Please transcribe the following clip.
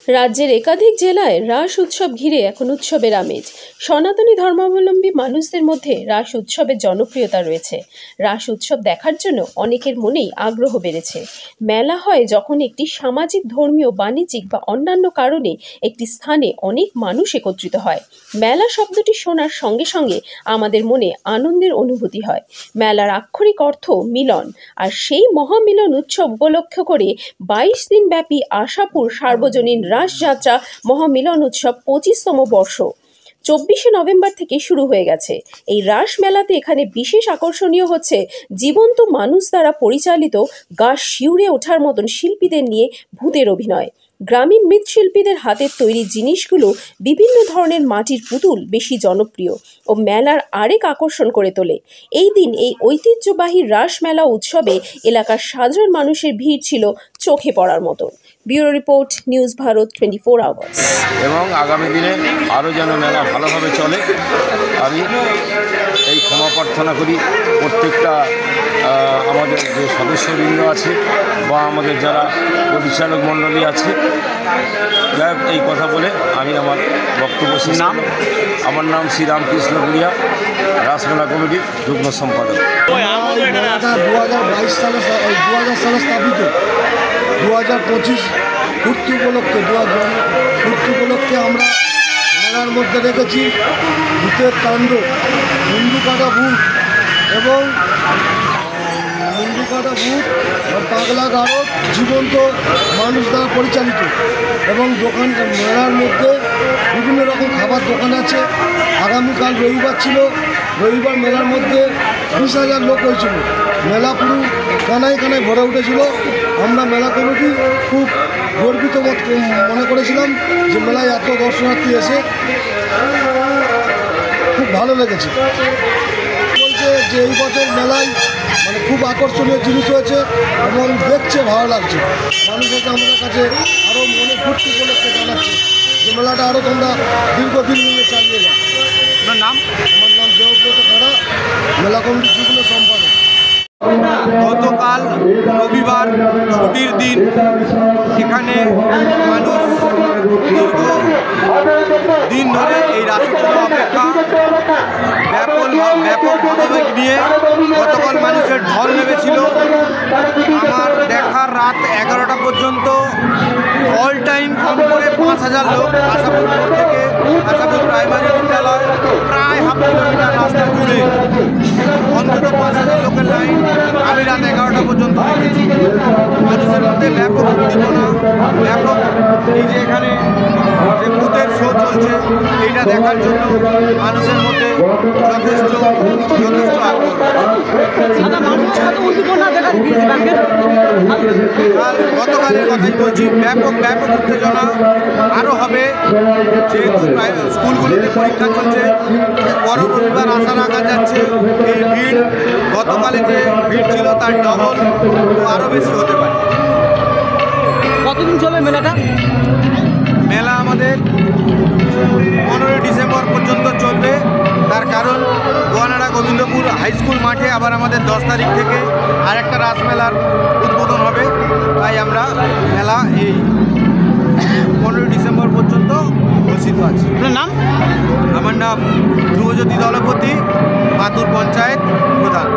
রাজ্যের একাধিক জেলায় রাস উৎসব ঘিরে এখন উৎসবের আমেজ। সনাতনী ধর্মাবলম্বী মানুষদের মধ্যে রাস উৎসবের জনপ্রিয়তা রয়েছে। রাস উৎসব দেখার জন্য অনেকের মনেই আগ্রহ বেড়েছে। মেলা হয় যখন একটি সামাজিক, ধর্মীয়, বাণিজ্যিক বা অন্যান্য কারণে একটি স্থানে অনেক মানুষ একত্রিত হয়। মেলা শব্দটি শোনার সঙ্গে সঙ্গে আমাদের মনে আনন্দের অনুভূতি হয়। মেলার আক্ষরিক অর্থ মিলন, আর সেই মহামিলন উৎসব উপলক্ষ করে 22 দিন ব্যাপী আশাপুর সার্বজনীন রাসযাত্রা মহামিলন উৎসব 25তম বর্ষ 24শে নভেম্বর থেকে শুরু হয়ে গেছে। এই রাস মেলাতে এখানে বিশেষ আকর্ষণীয় হচ্ছে জীবন্ত মানুষ দ্বারা পরিচালিত গা শিউরে ওঠার মতন শিল্পীদের নিয়ে ভূতের অভিনয়। গ্রামীণ মৃৎশিল্পীদের হাতের তৈরি জিনিসগুলো, বিভিন্ন ধরনের মাটির পুতুল বেশি জনপ্রিয় ও মেলার আরেক আকর্ষণ করে তোলে। এই দিন এই ঐতিহ্যবাহী রাস মেলা উৎসবে এলাকার সাধারণ মানুষের ভিড় ছিল চোখে পড়ার মতন। Bureau report, news Bharat 24 hours. এবং আগামী দিনে আরও যেন মেলা ভালোভাবে চলে, আমি এই ক্ষমা প্রার্থনা করি প্রত্যেকটা আমাদের যে সদস্যবৃন্দ আছে বা আমাদের যারা পরিচালক মণ্ডলী আছে। এই কথা বলে আমি আমার বক্তব্য শেষ করলাম। আমার নাম শ্রী রামকৃষ্ণ গুড়িয়া, রাসমেলা কমিটির যুগ্ম সম্পাদক। 2022 সালে স্থাপিত, 2025 পূর্তি উপলক্ষে আমরা মেলার মধ্যে রেখেছি ভূতের তাণ্ডব, মুন্ডু কাটা ভূত এবং পাগলা গারদ জীবন্ত মানুষ দ্বারা পরিচালিত। এবং মেলার মধ্যে বিভিন্ন রকম খাবার দোকান আছে। আগামীকাল রবিবার ছিল, রবিবার মেলার মধ্যে 20,000 লোক হয়েছিল। মেলা পুরো কানায় কানায় ভরে উঠেছিল। আমরা মেলা কমিটি খুব গর্বিত মনে করেছিলাম যে মেলায় এত দর্শনার্থী এসে খুব ভালো লেগেছে। বলছে যে এই বছর মেলায় খুব আকর্ষণীয় জিনিস হয়েছে এবং দেখছে ভালো লাগছে। মানুষকে আমাদের কাছে আরও মনে ফুর্তি উপলক্ষে জানাচ্ছে যে মেলাটা আরও তোমরা দীর্ঘদিন নিয়ে চালিয়ে যাও। আপনার নাম? আমার নাম দেবব্রত খাড়া, মেলা কমিটির যুগ্ম সম্পাদক। গতকাল রবিবার ছুটির দিন, এখানে মানুষ দীর্ঘ দিন ধরে এই রাসের জন্য অপেক্ষা। ব্যাপক ভাবাবেগ নিয়ে গতকাল মানুষের ঢল নেমেছিল। আমার দেখার রাত 11টা পর্যন্ত অল টাইম কম করে 5,000 লোক আশাপুর মোড় থেকে আশাপুর প্রাইমারি বিদ্যালয় প্রায় হাফ কিলোমিটার রাস্তা জুড়ে অন্তত 5,000 লোকের লাইন আমি রাত 11টা পর্যন্ত দেখেছি। মানুষের মধ্যে ব্যাপক উদ্দীপনা, ব্যাপক এই যে এখানে যে ভূতের শো চলছে এইটা দেখার জন্য মানুষের মধ্যে যথেষ্ট আগ্রহ। গতকালের কথাই বলছি, ব্যাপক উত্তেজনা আরও হবে। যেহেতু স্কুলগুলোতে পরীক্ষা চলছে, পরবর্তীবার আশা রাখা যাচ্ছে এই ভিড় গতকালে যে ভিড় ছিল তার ডবল আরও বেশি হতে পারে। কতদিন চলবে মেলাটা? মেলা আমাদের 15 ডিসেম্বর পর্যন্ত চলবে। তার কারণ গোয়ানাড়া গোবিন্দপুর হাই স্কুল মাঠে আবার আমাদের 10 তারিখ থেকে আরেকটা রাসমেলার উদ্বোধন হবে। তাই আমরা মেলা এই 15 ডিসেম্বর পর্যন্ত ঘোষিত আছি। আপনার নাম? আমার নাম ধ্রুবজ্যোতি দলপতি, পাতুর পঞ্চায়েত প্রধান।